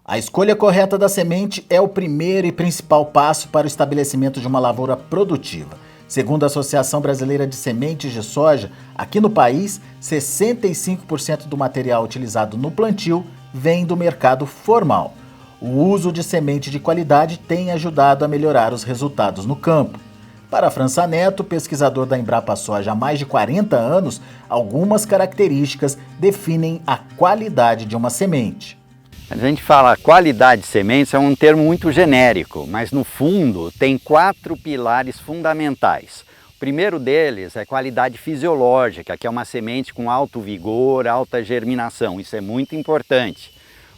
A escolha correta da semente é o primeiro e principal passo para o estabelecimento de uma lavoura produtiva. Segundo a Associação Brasileira de Sementes de Soja, aqui no país, 65% do material utilizado no plantio vem do mercado formal. O uso de semente de qualidade tem ajudado a melhorar os resultados no campo. Para França Neto, pesquisador da Embrapa Soja há mais de 40 anos, algumas características definem a qualidade de uma semente. A gente fala qualidade de sementes é um termo muito genérico, mas no fundo tem 4 pilares fundamentais. O primeiro deles é qualidade fisiológica, que é uma semente com alto vigor, alta germinação. Isso é muito importante.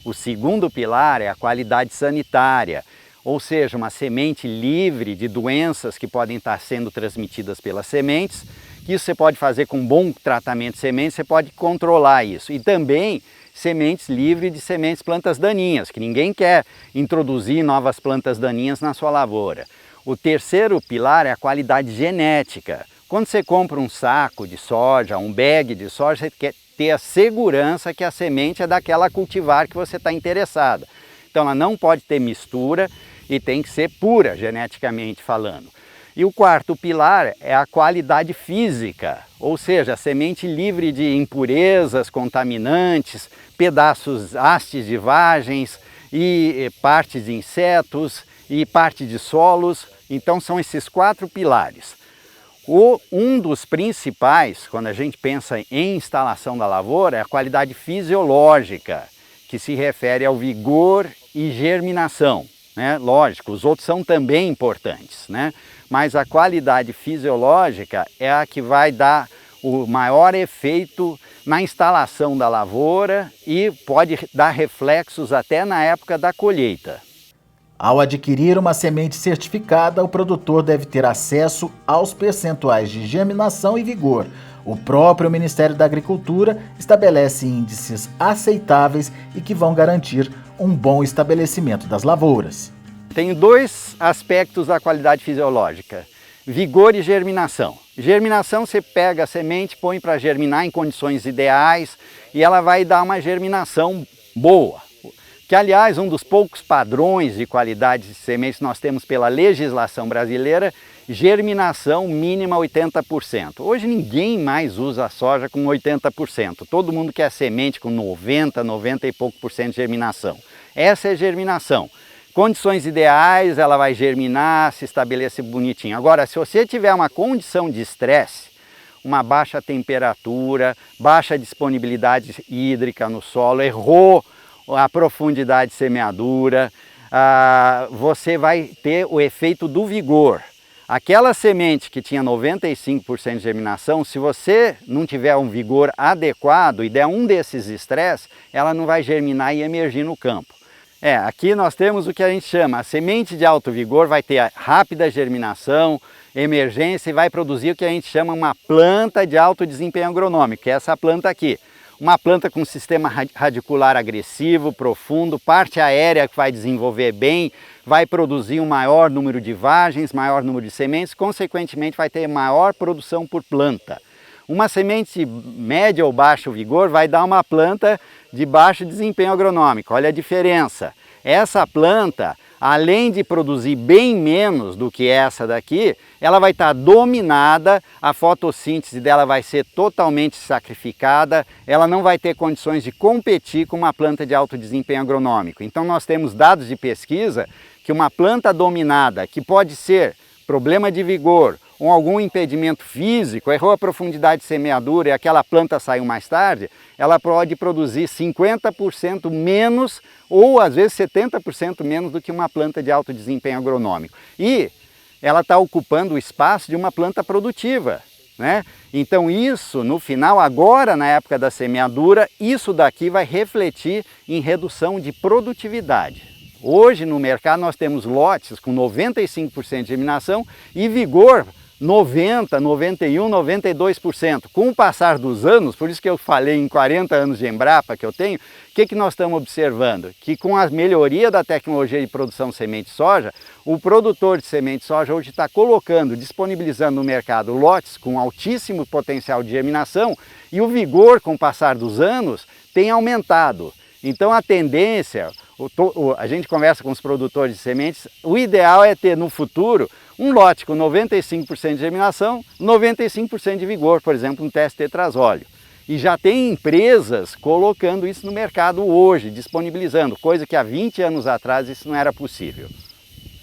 O segundo pilar é a qualidade sanitária, ou seja, uma semente livre de doenças que podem estar sendo transmitidas pelas sementes, que isso você pode fazer com um bom tratamento de sementes, você pode controlar isso. E também sementes livres de sementes plantas daninhas, que ninguém quer introduzir novas plantas daninhas na sua lavoura. O terceiro pilar é a qualidade genética. Quando você compra um saco de soja, um bag de soja, você quer ter a segurança que a semente é daquela cultivar que você está interessada. Então ela não pode ter mistura e tem que ser pura, geneticamente falando. E o quarto pilar é a qualidade física, ou seja, a semente livre de impurezas, contaminantes, pedaços, hastes de vagens e partes de insetos e parte de solos. Então são esses 4 pilares. Um dos principais, quando a gente pensa em instalação da lavoura, é a qualidade fisiológica, que se refere ao vigor e germinação, né? Lógico, os outros são também importantes, né? Mas a qualidade fisiológica é a que vai dar o maior efeito na instalação da lavoura e pode dar reflexos até na época da colheita. Ao adquirir uma semente certificada, o produtor deve ter acesso aos percentuais de germinação e vigor. O próprio Ministério da Agricultura estabelece índices aceitáveis e que vão garantir um bom estabelecimento das lavouras. Tem 2 aspectos da qualidade fisiológica: vigor e germinação. Germinação, você pega a semente, põe para germinar em condições ideais e ela vai dar uma germinação boa. Que, aliás, um dos poucos padrões de qualidade de sementes que nós temos pela legislação brasileira, germinação mínima 80%. Hoje ninguém mais usa a soja com 80%. Todo mundo quer semente com 90, 90 e pouco por cento de germinação. Essa é germinação. Condições ideais, ela vai germinar, se estabelecer bonitinho. Agora, se você tiver uma condição de estresse, uma baixa temperatura, baixa disponibilidade hídrica no solo, errou a profundidade de semeadura, você vai ter o efeito do vigor. Aquela semente que tinha 95% de germinação, se você não tiver um vigor adequado e der um desses estresses, ela não vai germinar e emergir no campo. Aqui nós temos o que a gente chama, a semente de alto vigor vai ter a rápida germinação, emergência e vai produzir o que a gente chama uma planta de alto desempenho agronômico, que é essa planta aqui. Uma planta com sistema radicular agressivo, profundo, parte aérea que vai desenvolver bem, vai produzir um maior número de vagens, maior número de sementes, consequentemente vai ter maior produção por planta. Uma semente média ou baixo vigor vai dar uma planta de baixo desempenho agronômico. Olha a diferença. Essa planta, além de produzir bem menos do que essa daqui, ela vai estar dominada, a fotossíntese dela vai ser totalmente sacrificada, ela não vai ter condições de competir com uma planta de alto desempenho agronômico. Então nós temos dados de pesquisa que uma planta dominada, que pode ser problema de vigor ou algum impedimento físico, errou a profundidade de semeadura e aquela planta saiu mais tarde, ela pode produzir 50% menos ou às vezes 70% menos do que uma planta de alto desempenho agronômico. E ela está ocupando o espaço de uma planta produtiva, né? Então isso, no final, agora na época da semeadura, isso daqui vai refletir em redução de produtividade. Hoje no mercado nós temos lotes com 95% de germinação e vigor 90, 91, 92%. Com o passar dos anos, por isso que eu falei em 40 anos de Embrapa que eu tenho, o que nós estamos observando? Que com a melhoria da tecnologia de produção de semente de soja, o produtor de semente de soja hoje está colocando, disponibilizando no mercado lotes com altíssimo potencial de germinação e o vigor com o passar dos anos tem aumentado. Então a tendência, a gente conversa com os produtores de sementes, o ideal é ter no futuro um lote com 95% de germinação, 95% de vigor, por exemplo, um teste tetrazóleo. E já tem empresas colocando isso no mercado hoje, disponibilizando, coisa que há 20 anos atrás isso não era possível.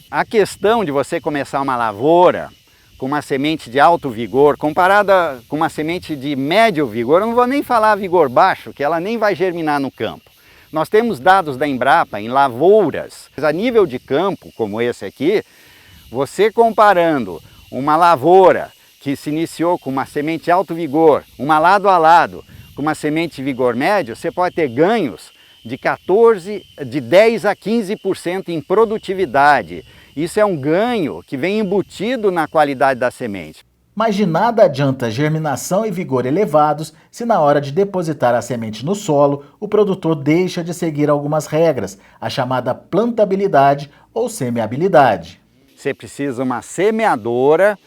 A questão de você começar uma lavoura com uma semente de alto vigor, comparada com uma semente de médio vigor, eu não vou nem falar vigor baixo, que ela nem vai germinar no campo. Nós temos dados da Embrapa em lavouras, a nível de campo, como esse aqui, você comparando uma lavoura que se iniciou com uma semente de alto vigor, uma lado a lado, com uma semente de vigor médio, você pode ter ganhos de 10 a 15% em produtividade. Isso é um ganho que vem embutido na qualidade da semente. Mas de nada adianta germinação e vigor elevados se na hora de depositar a semente no solo, o produtor deixa de seguir algumas regras, a chamada plantabilidade ou semeabilidade. Você precisa de uma semeadora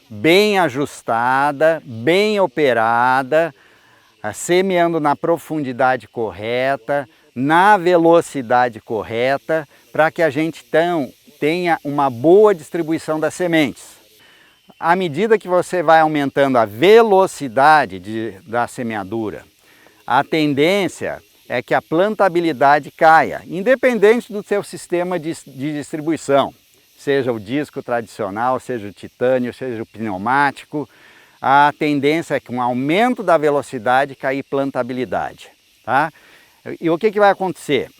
bem ajustada, bem operada, semeando na profundidade correta, na velocidade correta, para que a gente tenha uma boa distribuição das sementes. À medida que você vai aumentando a velocidade da semeadura, a tendência é que a plantabilidade caia, independente do seu sistema de distribuição, seja o disco tradicional, seja o titânio, seja o pneumático, a tendência é que com o aumento da velocidade cair plantabilidade. Tá? E o que vai acontecer?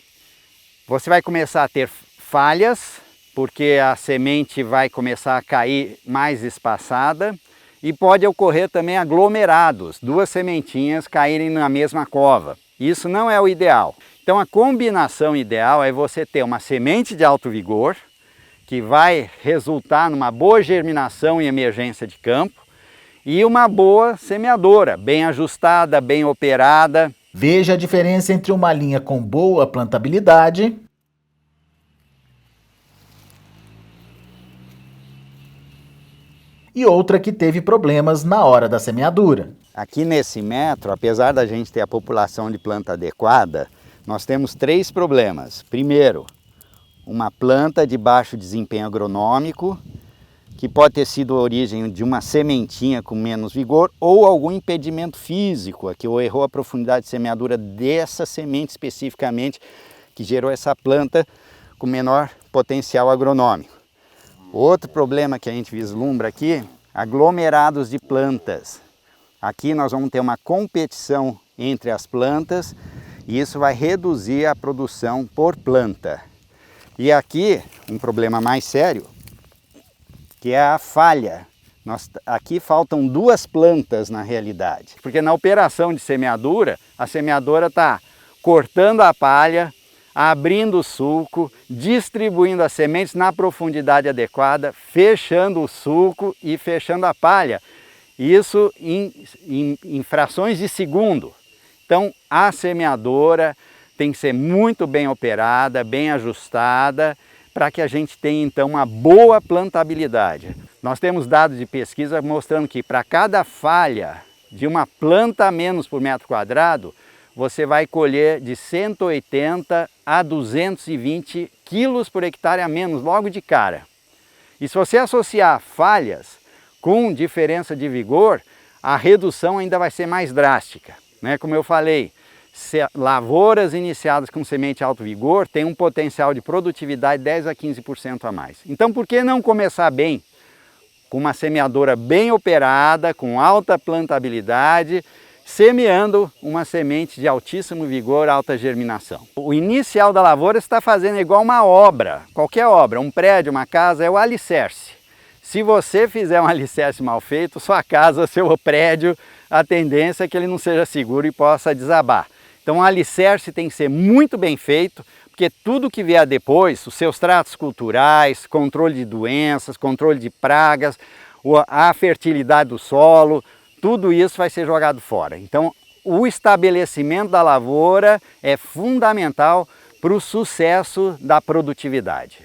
Você vai começar a ter falhas, porque a semente vai começar a cair mais espaçada e pode ocorrer também aglomerados, duas sementinhas caírem na mesma cova. Isso não é o ideal. Então a combinação ideal é você ter uma semente de alto vigor, que vai resultar numa boa germinação e emergência de campo, e uma boa semeadora, bem ajustada, bem operada. Veja a diferença entre uma linha com boa plantabilidade e outra que teve problemas na hora da semeadura. Aqui nesse metro, apesar da gente ter a população de planta adequada, nós temos 3 problemas. Primeiro, uma planta de baixo desempenho agronômico, que pode ter sido a origem de uma sementinha com menos vigor ou algum impedimento físico, que errou a profundidade de semeadura dessa semente especificamente, que gerou essa planta com menor potencial agronômico. Outro problema que a gente vislumbra aqui, aglomerados de plantas. Aqui nós vamos ter uma competição entre as plantas e isso vai reduzir a produção por planta. E aqui, um problema mais sério, que é a falha. Aqui faltam 2 plantas na realidade, porque na operação de semeadura, a semeadora está cortando a palha, abrindo o sulco, distribuindo as sementes na profundidade adequada, fechando o sulco e fechando a palha. Isso em frações de segundo. Então a semeadora tem que ser muito bem operada, bem ajustada, para que a gente tenha então uma boa plantabilidade. Nós temos dados de pesquisa mostrando que para cada falha de uma planta a menos por metro quadrado, você vai colher de 180 a 220 quilos por hectare a menos logo de cara. E se você associar falhas com diferença de vigor, a redução ainda vai ser mais drástica, né? Como eu falei, lavouras iniciadas com semente alto vigor têm um potencial de produtividade 10 a 15% a mais. Então por que não começar bem? Com uma semeadora bem operada, com alta plantabilidade, semeando uma semente de altíssimo vigor, alta germinação. O inicial da lavoura está fazendo igual uma obra, qualquer obra, um prédio, uma casa, é o alicerce. Se você fizer um alicerce mal feito, sua casa, seu prédio, a tendência é que ele não seja seguro e possa desabar. Então o alicerce tem que ser muito bem feito, porque tudo que vier depois, os seus tratos culturais, controle de doenças, controle de pragas, a fertilidade do solo, tudo isso vai ser jogado fora. Então o estabelecimento da lavoura é fundamental para o sucesso da produtividade.